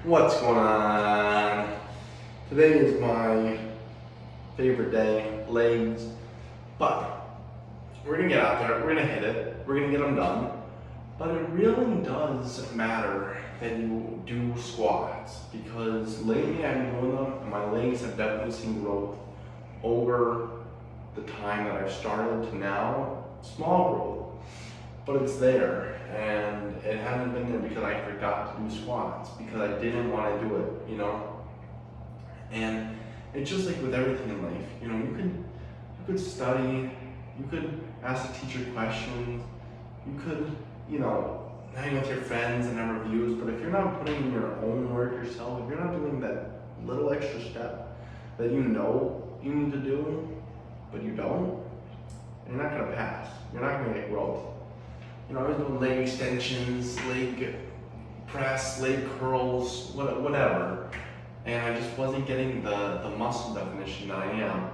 What's going on? Today is my favorite day, legs, but we're gonna get out there, we're gonna hit it, we're gonna get them done. But it really does matter that you do squats because lately I've been doing them and my legs have definitely seen growth over the time that I've started to now. Small growth, but it's there, and it hasn't been there because I forgot to do squats because I didn't want to do it. And it's just like with everything in life, you could study, you could ask the teacher questions, you could, hang with your friends and have reviews, but if you're not putting in your own work yourself, if you're not doing that little extra step that you know you need to do, but you don't, you're not gonna pass. You're not gonna get growth. I was doing leg extensions, leg press, leg curls, whatever. And I just wasn't getting the muscle definition that I am.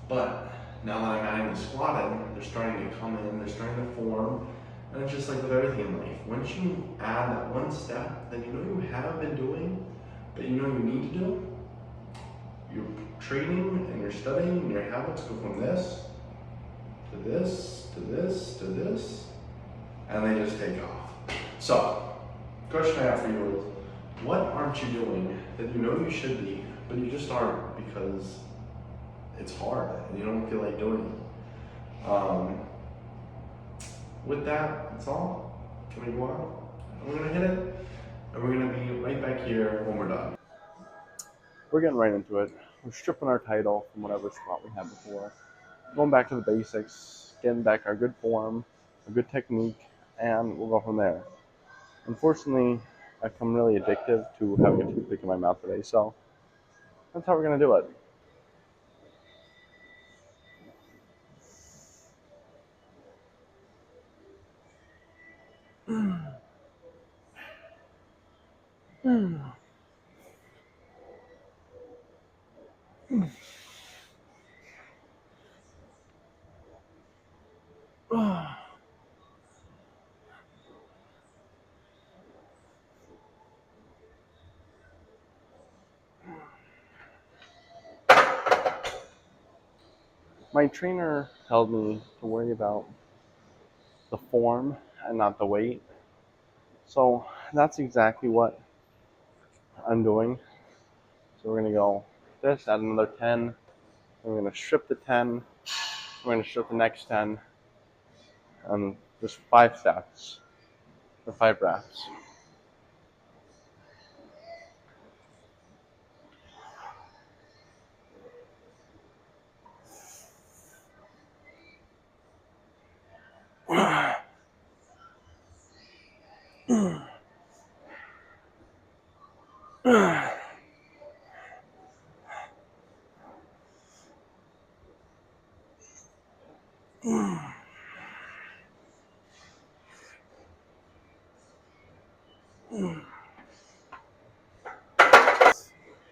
But now that I'm adding the squatting, they're starting to come in, they're starting to form. And it's just like with everything in life. Once you add that one step that you have been doing, but you need to do, you're training and you're studying and your habits go from this to this to this to this, and they just take off. So, question I have for you is, what aren't you doing that you know you should be, but you just aren't because it's hard and you don't feel like doing it? With that's all. Can we go out? And we're gonna hit it, and we're gonna be right back here when we're done. We're getting right into it. We're stripping our title from whatever squat we had before, going back to the basics, getting back our good form, a good technique, and we'll go from there. Unfortunately, I've become really addictive to having a toothpick in my mouth today, so that's how we're gonna do it. My trainer told me to worry about the form and not the weight, so that's exactly what I'm doing. So we're gonna go this, add another 10, we're gonna strip the 10, we're gonna strip the next 10, and just 5 sets, or 5 reps.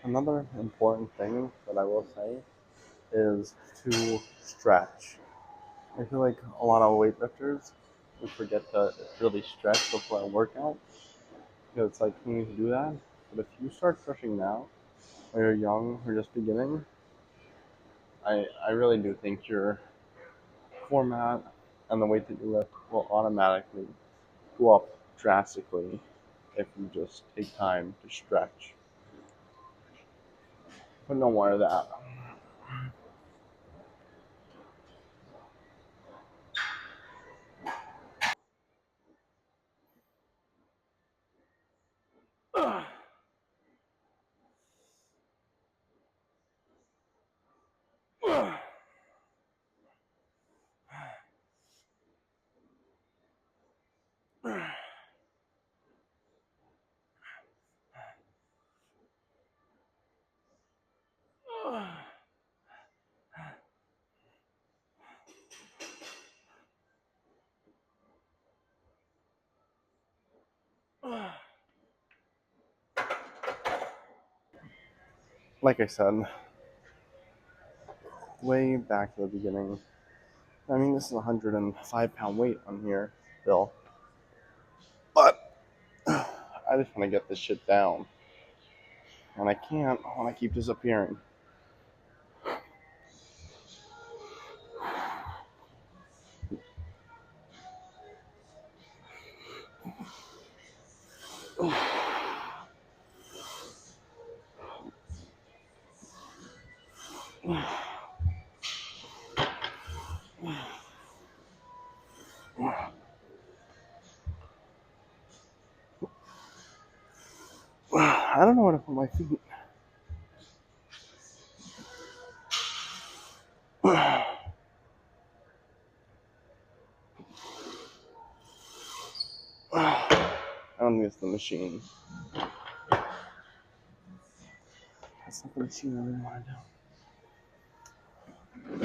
Another important thing that I will say is to stretch. I feel like a lot of weightlifters we forget to really stretch before a workout because it's like you need to do that. But if you start stretching now, when you're young or just beginning, I really do think your format and the weight that you lift will automatically go up drastically if you just take time to stretch. But no more of that. Like I said, way back to the beginning, I mean, this is a 105-pound weight on here, Bill. But I just want to get this shit down. And I can't when I keep disappearing. I don't know where to put my feet. I don't think it's the machine. That's not the machine I really want to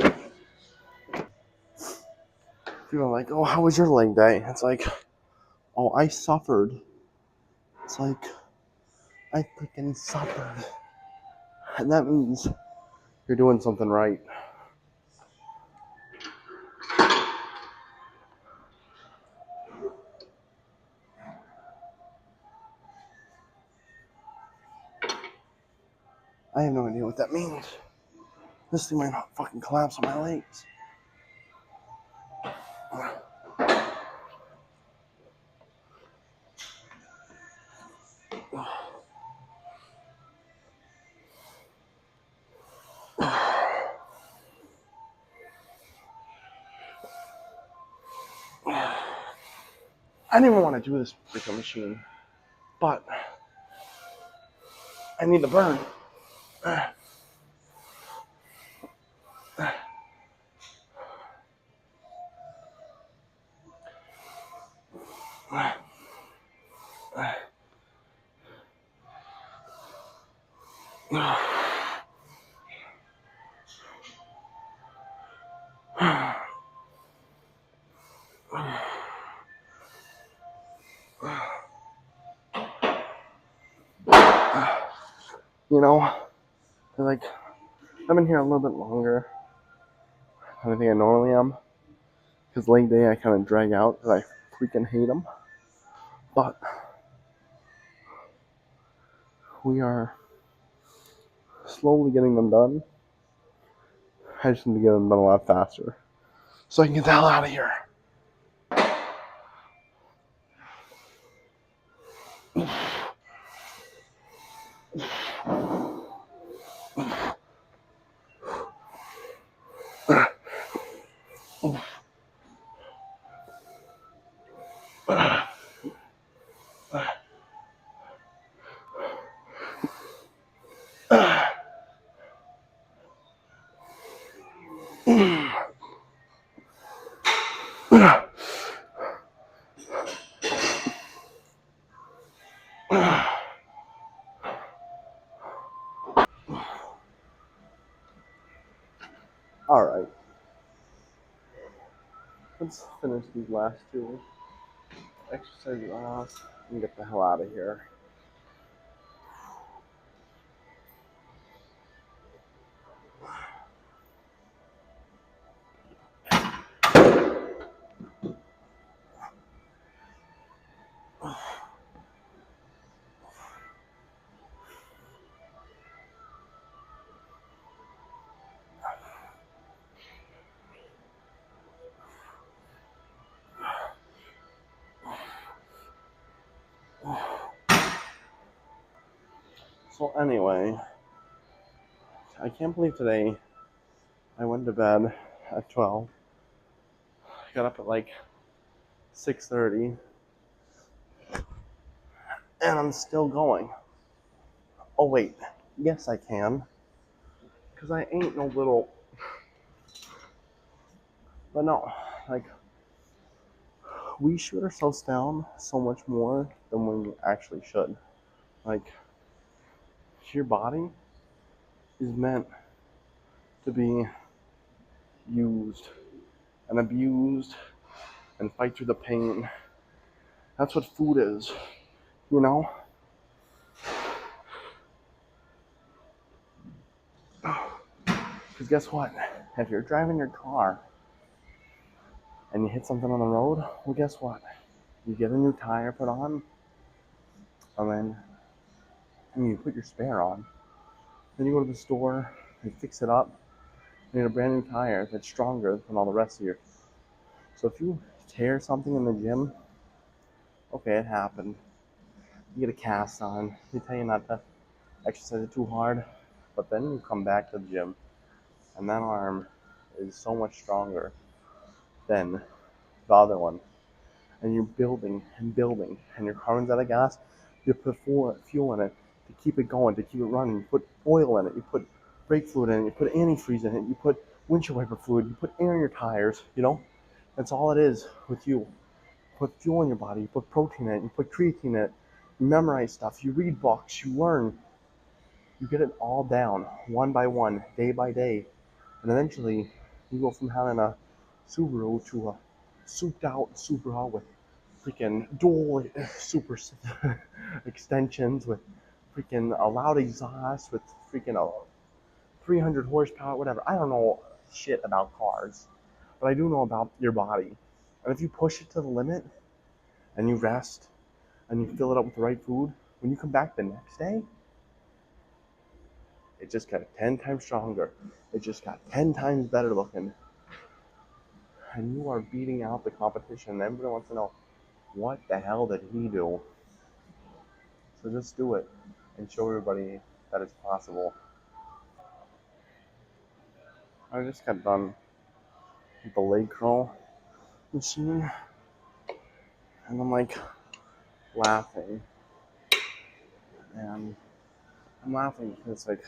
do. People are like, oh, how was your leg day? It's like, oh, I suffered. It's like, I freaking suffered. And that means you're doing something right. I have no idea what that means. This thing might not fucking collapse on my legs. I didn't even want to do this freaking machine, but I need to burn. You know, like, I've been here a little bit longer than I think I normally am. Because leg day I kind of drag out because I freaking hate them. But we are slowly getting them done. I just need to get them done a lot faster so I can get the hell out of here. Alright. Let's finish these last two exercises off and get the hell out of here. So anyway, I can't believe today I went to bed at 12. I got up at like 6:30. And I'm still going. Oh wait, yes I can. Because I ain't no little... But no, like, we shoot ourselves down so much more than we actually should. Like, your body is meant to be used and abused and fight through the pain. That's what food is, you know? Because guess what? If you're driving your car and you hit something on the road, well, guess what? You get a new tire put on, and then and you put your spare on. Then you go to the store, you fix it up, and you get a brand new tire that's stronger than all the rest of your. So if you tear something in the gym, okay, it happened. You get a cast on. They tell you not to exercise it too hard, but then you come back to the gym, and that arm is so much stronger than the other one. And you're building and building, and your car runs out of gas. You put fuel in it to keep it going, to keep it running. You put oil in it. You put brake fluid in it. You put antifreeze in it. You put windshield wiper fluid. You put air in your tires. That's all it is with you. Put fuel in your body, you put protein in it, you put creatine in it, you memorize stuff, you read books, you learn, you get it all down one by one, day by day, and eventually you go from having a Subaru to a souped out Subaru with freaking dual super extensions, with freaking a loud exhaust, with freaking a 300 horsepower, whatever. I don't know shit about cars, but I do know about your body. And if you push it to the limit and you rest and you fill it up with the right food, when you come back the next day, it just got 10 times stronger. It just got 10 times better looking. And you are beating out the competition. Everybody wants to know, what the hell did he do? So just do it and show everybody that it's possible. I just got done with the leg curl machine, and I'm like laughing. And I'm laughing because it's like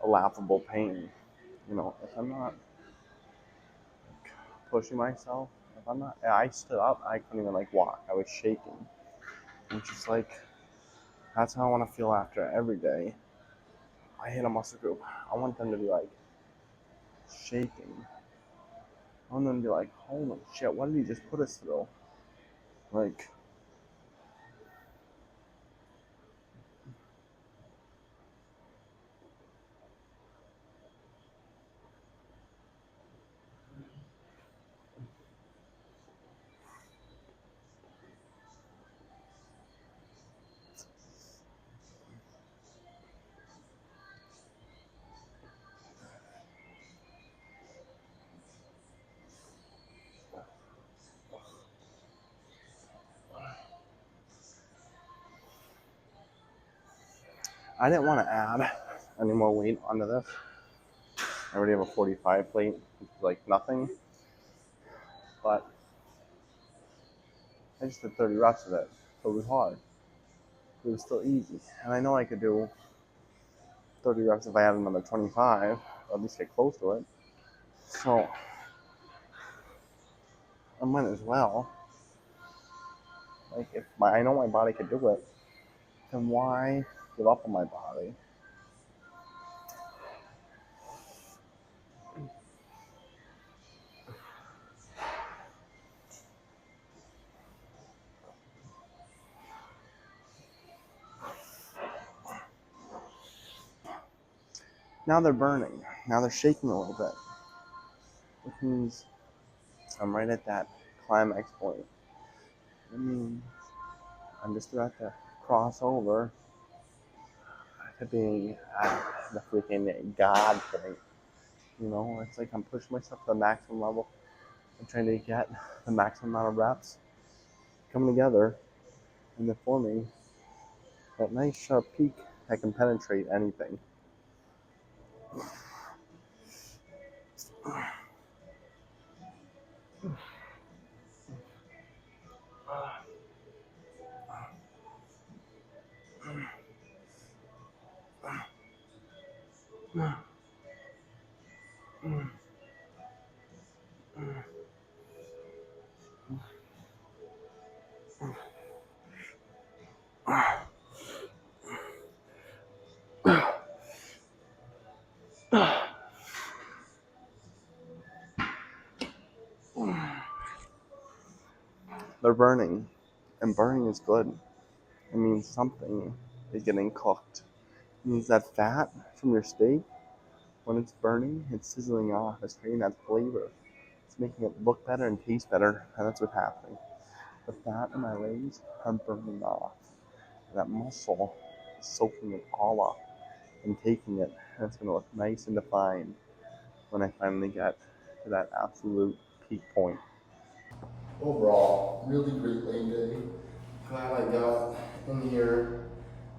a laughable pain. If I'm not pushing myself, if I'm not, I stood up, I couldn't even like walk. I was shaking. And just like, that's how I want to feel after every day. I hit a muscle group. I want them to be like shaking. I want them to be like, holy shit, what did he just put us through? Like, I didn't want to add any more weight onto this. I already have a 45 plate, which is like nothing. But I just did 30 reps of it. So it was hard. It was still easy. And I know I could do 30 reps if I had another 25, or at least get close to it. So I might as well. Like, if I know my body could do it, then why give up on my body? Now they're burning. Now they're shaking a little bit. Which means I'm right at that climax point. It means I'm just about to cross over to being at the freaking God point. It's like I'm pushing myself to the maximum level. I'm trying to get the maximum amount of reps coming together and then forming that nice sharp peak that can penetrate anything. They're burning, and burning is good. It means something is getting cooked. It means that fat from your steak, when it's burning, it's sizzling off. It's creating that flavor. It's making it look better and taste better, and that's what's happening. The fat in my legs are burning off. That muscle soaking it all up and taking it. And it's gonna look nice and defined when I finally get to that absolute peak point. Overall, really great leg day. Glad I got in here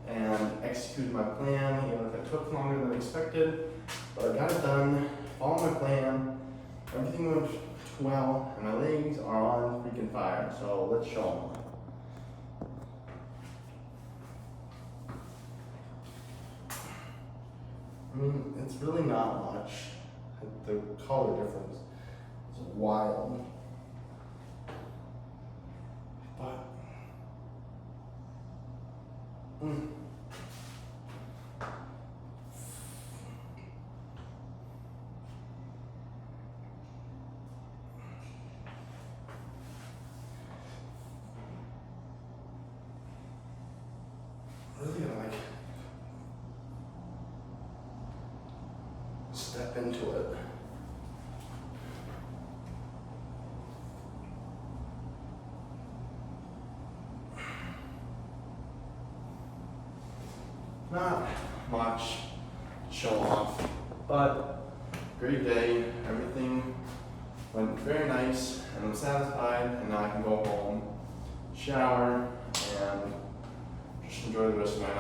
and executed my plan, even if it took longer than expected. But I got it done, followed my plan, everything went well, and my legs are on freaking fire. So let's show them. I mean, it's really not much. The color difference is wild. But, really gonna like step into it. Not much to show off, but great day. Everything went very nice, and I'm satisfied. And now I can go home, shower, and just enjoy the rest of my night.